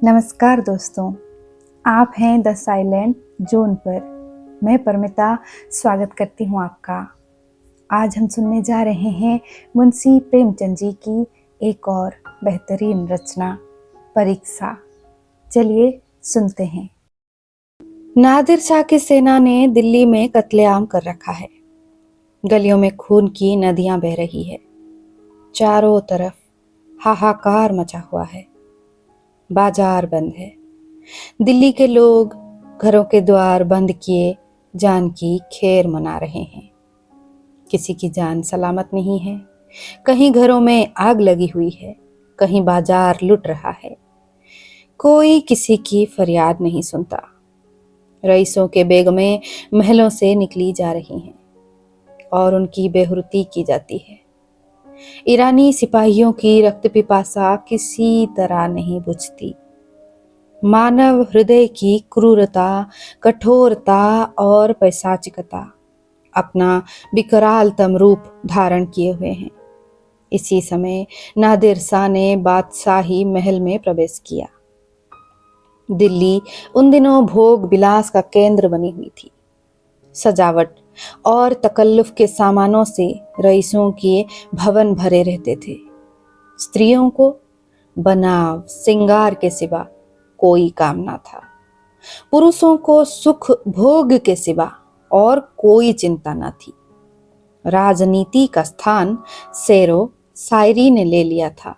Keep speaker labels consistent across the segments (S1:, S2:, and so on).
S1: नमस्कार दोस्तों, आप हैं द साइलेंट जोन पर। मैं परमिता स्वागत करती हूँ आपका। आज हम सुनने जा रहे हैं मुंशी प्रेमचंद जी की एक और बेहतरीन रचना परीक्षा। चलिए सुनते हैं। नादिर शाह की सेना ने दिल्ली में कत्लेआम कर रखा है। गलियों में खून की नदियां बह रही है। चारों तरफ हाहाकार मचा हुआ है। बाजार बंद है। दिल्ली के लोग घरों के द्वार बंद किए जान की खैर मना रहे हैं। किसी की जान सलामत नहीं है। कहीं घरों में आग लगी हुई है, कहीं बाजार लुट रहा है। कोई किसी की फरियाद नहीं सुनता। रईसों के बेगमें महलों से निकली जा रही हैं और उनकी बेहुरती की जाती है। ईरानी सिपाहियों की रक्त पिपासा किसी तरह नहीं बुझती। मानव हृदय की क्रूरता, कठोरता और पैशाचिकता अपना विकरालतम रूप धारण किए हुए हैं। इसी समय नादिर शाह ने बादशाही महल में प्रवेश किया। दिल्ली उन दिनों भोग विलास का केंद्र बनी हुई थी। सजावट और तकल्लुफ के सामानों से रईसों के भवन भरे रहते थे। स्त्रियों को बनाव सिंगार के सिवा कोई काम ना था। पुरुषों को सुख भोग के सिवा और कोई चिंता न थी। राजनीति का स्थान शेरो शायरी ने ले लिया था।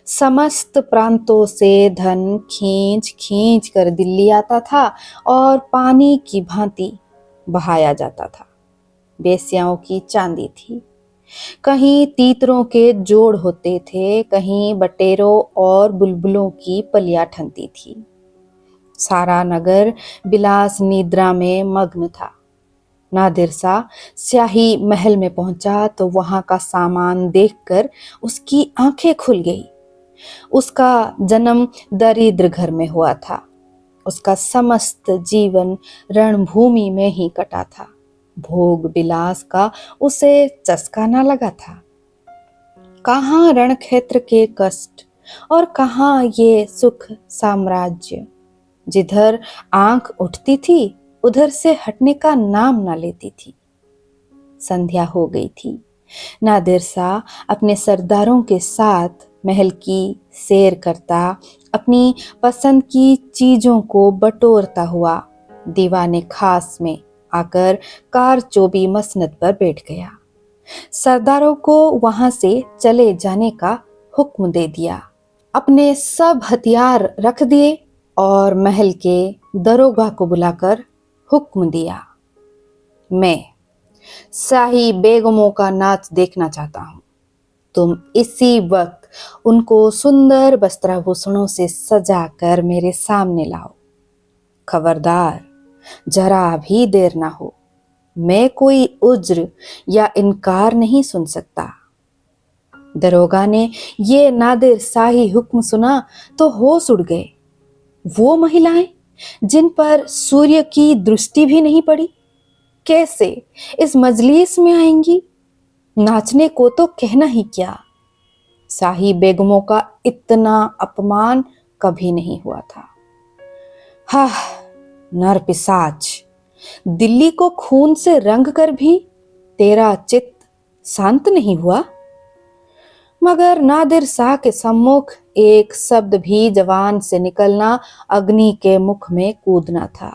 S1: समस्त प्रांतों से धन खींच खींच कर दिल्ली आता था और पानी की भांति बहाया जाता था। बेस्याओं की चांदी थी। कहीं तीतरों के जोड़ होते थे, कहीं बटेरों और बुलबुलों की पलियां ठनती थी। सारा नगर विलास निद्रा में मग्न था। नादिर शाह शाही महल में पहुंचा तो वहां का सामान देखकर उसकी आंखें खुल गई। उसका जन्म दरिद्र घर में हुआ था। उसका समस्त जीवन रणभूमि में ही कटा था। भोग विलास का उसे चस्का ना लगा था। कहाँ रणक्षेत्र के कष्ट और कहाँ ये सुख साम्राज्य। जिधर आंख उठती थी उधर से हटने का नाम ना लेती थी। संध्या हो गई थी। नादिर शाह अपने सरदारों के साथ महल की सैर करता, अपनी पसंद की चीजों को बटोरता हुआ दीवाने खास में आकर कारचोबी मसनद पर बैठ गया। सरदारों को वहां से चले जाने का हुक्म दे दिया। अपने सब हथियार रख दिए और महल के दरोगा को बुलाकर हुक्म दिया, मैं शाही बेगमों का नाच देखना चाहता हूं। तुम इसी वक्त उनको सुंदर वस्त्राभूषणों से सजाकर मेरे सामने लाओ। खबरदार, जरा भी देर ना हो। मैं कोई उज्र या इनकार नहीं सुन सकता। दरोगा ने ये नादिर शाही हुक्म सुना तो होश उड़ गए। वो महिलाएं जिन पर सूर्य की दृष्टि भी नहीं पड़ी, कैसे इस मजलिस में आएंगी? नाचने को तो कहना ही क्या। शाही बेगमों का इतना अपमान कभी नहीं हुआ था। हा, नर पिशाच, दिल्ली को खून से रंग कर भी तेरा चित्त शांत नहीं हुआ। मगर नादिर शाह के सम्मुख एक शब्द भी जवान से निकलना अग्नि के मुख में कूदना था।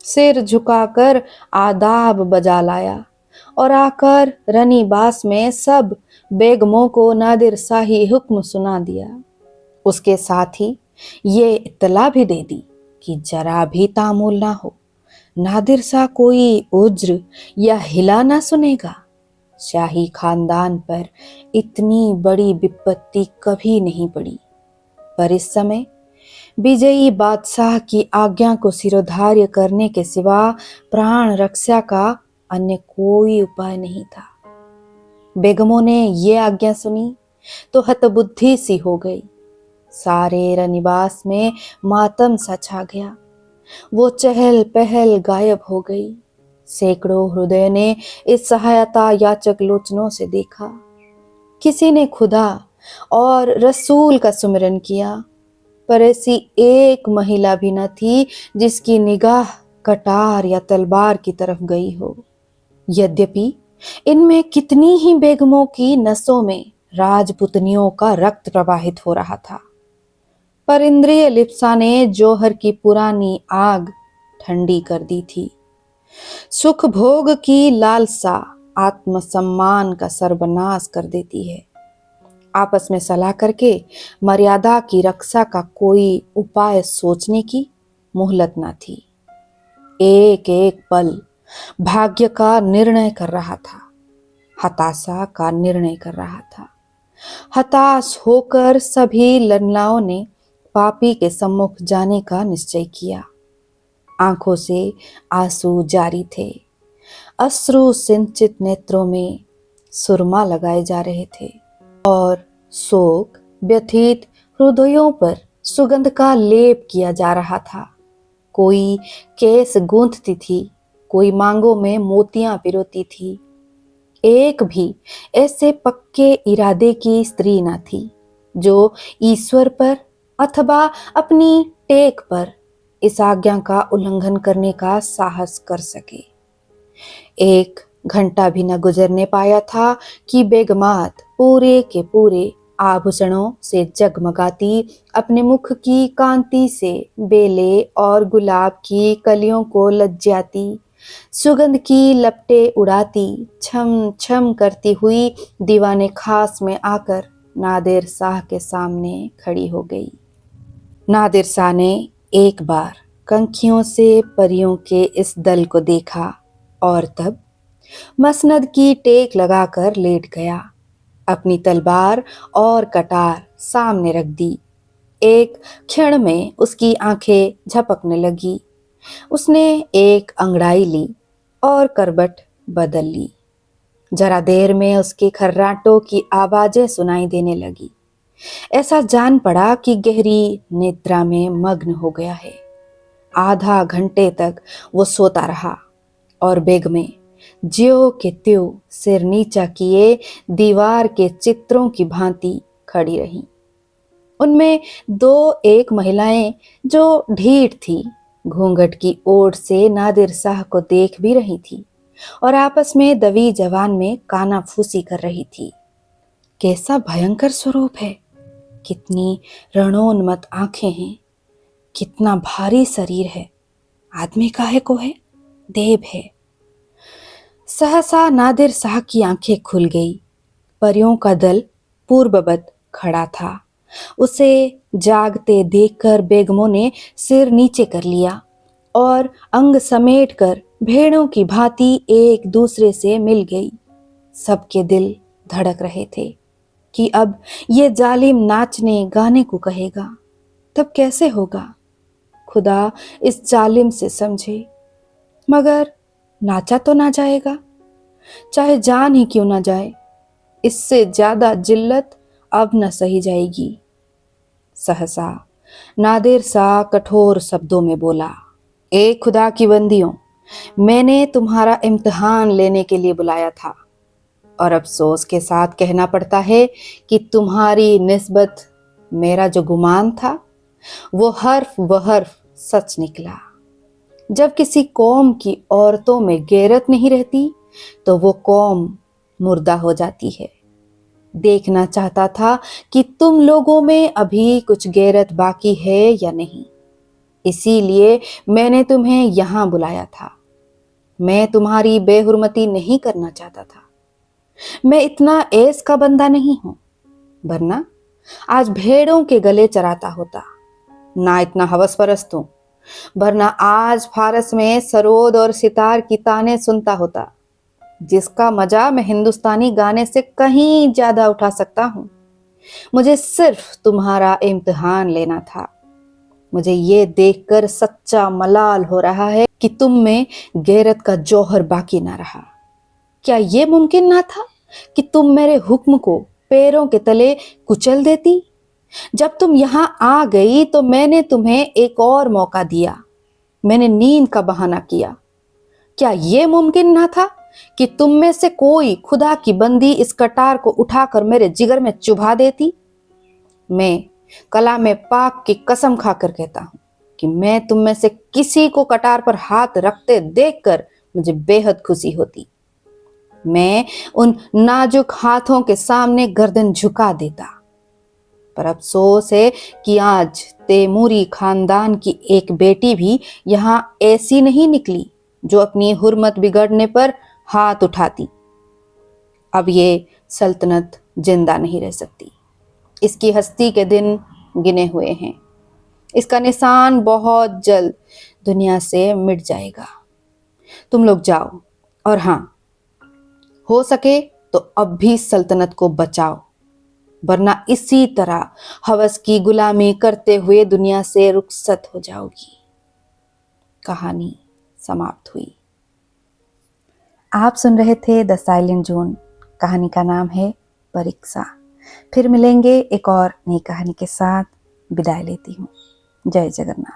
S1: सिर झुकाकर आदाब बजा लाया और आकर रनीबास में सब बेगमों को नादिर शाही हुक्म सुना दिया। उसके साथ ही ये इत्तला भी दे दी कि जरा भी तामुल ना हो। नादिर शाह कोई उज्र या हिला ना सुनेगा। शाही खानदान पर इतनी बड़ी विपत्ति कभी नहीं पड़ी। पर इस समय विजयी बादशाह की आज्ञा को सिरोधार्य करने के सिवा प्राण रक्षा का अन्य कोई उपाय नहीं था। बेगमों ने ये आज्ञा सुनी तो हतबुद्धि सी हो गई। सारे रनिवास में मातम सा छा गया। वो चहल पहल गायब हो गई। सैकड़ों हृदय ने इस सहायता याचक लोचनों से देखा। किसी ने खुदा और रसूल का सुमिरन किया, पर ऐसी एक महिला भी न थी जिसकी निगाह कटार या तलवार की तरफ गई हो। यद्यपि इनमें कितनी ही बेगमों की नसों में राजपुतनियों का रक्त प्रवाहित हो रहा था, पर इंद्रिय लिप्सा ने जौहर की पुरानी आग ठंडी कर दी थी। सुख भोग की लालसा आत्मसम्मान का सर्वनाश कर देती है। आपस में सलाह करके मर्यादा की रक्षा का कोई उपाय सोचने की मोहलत न थी। एक एक पल भाग्य का निर्णय कर रहा था, हताशा का निर्णय कर रहा था। हताश होकर सभी लड़नाओं ने पापी के सम्मुख जाने का निश्चय किया। आंखों से आंसू जारी थे, अश्रु सिंचित नेत्रों में सुरमा लगाए जा रहे थे और शोक व्यथित हृदयों पर सुगंध का लेप किया जा रहा था। कोई केस गूंथती थी, कोई मांगों में मोतियां पिरोती थी। एक भी ऐसे पक्के इरादे की स्त्री न थी जो ईश्वर पर अथवा अपनी टेक पर इस आज्ञा का उल्लंघन करने का साहस कर सके। एक घंटा भी न गुजरने पाया था कि बेगमात पूरे के पूरे आभूषणों से जगमगाती अपने मुख की कांति से बेले और गुलाब की कलियों को लज्जाती, सुगंध की लपटें उड़ाती, छम छम करती हुई दीवाने खास में आकर नादिर शाह के सामने खड़ी हो गई। नादिर शाह ने एक बार कंखियों से परियों के इस दल को देखा और तब मसनद की टेक लगाकर लेट गया। अपनी तलवार और कटार सामने रख दी। एक क्षण में उसकी आंखें झपकने लगी। उसने एक अंगड़ाई ली और करवट बदल ली। जरा देर में उसके खर्राटों की आवाजें सुनाई देने लगी। ऐसा जान पड़ा कि गहरी निद्रा में मग्न हो गया है। आधा घंटे तक वो सोता रहा और बेगमें ज्यों के त्यों सिर नीचा किए दीवार के चित्रों की भांति खड़ी रहीं। उनमें दो एक महिलाएं जो ढीठ थी, घूंघट की ओट से नादिर शाह को देख भी रही थी और आपस में दवी जवान में कानाफूसी कर रही थी। कैसा भयंकर स्वरूप है, कितनी रणोन्मत्त आंखें हैं, कितना भारी शरीर है, आदमी काहे को है, देव है। सहसा नादिर शाह की आंखें खुल गई। परियों का दल पूर्ववत खड़ा था। उसे जागते देखकर बेगमों ने सिर नीचे कर लिया और अंग समेटकर भेड़ों की भांति एक दूसरे से मिल गई। सबके दिल धड़क रहे थे कि अब ये जालिम नाचने गाने को कहेगा, तब कैसे होगा। खुदा इस जालिम से समझे, मगर नाचा तो ना जाएगा, चाहे जान ही क्यों ना जाए। इससे ज्यादा जिल्लत अब न सही जाएगी। सहसा नादिर शाह कठोर शब्दों में बोला, ए खुदा की बंदियों, मैंने तुम्हारा इम्तिहान लेने के लिए बुलाया था और अफसोस के साथ कहना पड़ता है कि तुम्हारी निस्बत मेरा जो गुमान था वो हर्फ व हर्फ सच निकला। जब किसी कौम की औरतों में गैरत नहीं रहती तो वो कौम मुर्दा हो जाती है। देखना चाहता था कि तुम लोगों में अभी कुछ गैरत बाकी है या नहीं, इसीलिए मैंने तुम्हें यहां बुलाया था। मैं तुम्हारी बेहुरमती नहीं करना चाहता था। मैं इतना ऐस का बंदा नहीं हूं, वरना आज भेड़ों के गले चराता होता। ना इतना हवस परस्त हूं, वरना आज फारस में सरोद और सितार की ताने सुनता होता, जिसका मजा मैं हिंदुस्तानी गाने से कहीं ज्यादा उठा सकता हूं। मुझे सिर्फ तुम्हारा इम्तिहान लेना था। मुझे ये देखकर सच्चा मलाल हो रहा है कि तुम में गैरत का जौहर बाकी ना रहा। क्या ये मुमकिन ना था कि तुम मेरे हुक्म को पैरों के तले कुचल देती? जब तुम यहां आ गई तो मैंने तुम्हें एक और मौका दिया। मैंने नींद का बहाना किया। क्या ये मुमकिन ना था कि तुम में से कोई खुदा की बंदी इस कटार को उठाकर मेरे जिगर में चुभा देती? मैं
S2: कला में पाक की कसम खाकर कहता हूं कि मैं तुम में से किसी को कटार पर हाथ रखते देखकर मुझे बेहद खुशी होती। मैं उन नाजुक हाथों के सामने गर्दन झुका देता। पर अफसोस है कि आज तैमूरी खानदान की एक बेटी भी यहां ऐसी नहीं निकली जो अपनी हुर्मत बिगड़ने पर हाथ उठाती। अब ये सल्तनत जिंदा नहीं रह सकती। इसकी हस्ती के दिन गिने हुए हैं। इसका निशान बहुत जल्द दुनिया से मिट जाएगा। तुम लोग जाओ, और हां, हो सके तो अब भी सल्तनत को बचाओ, वरना इसी तरह हवस की गुलामी करते हुए दुनिया से रुखसत हो जाओगी। कहानी समाप्त हुई।
S1: आप सुन रहे थे द साइलेंट जोन। कहानी का नाम है परीक्षा। फिर मिलेंगे एक और नई कहानी के साथ। विदाई लेती हूँ। जय जगन्नाथ।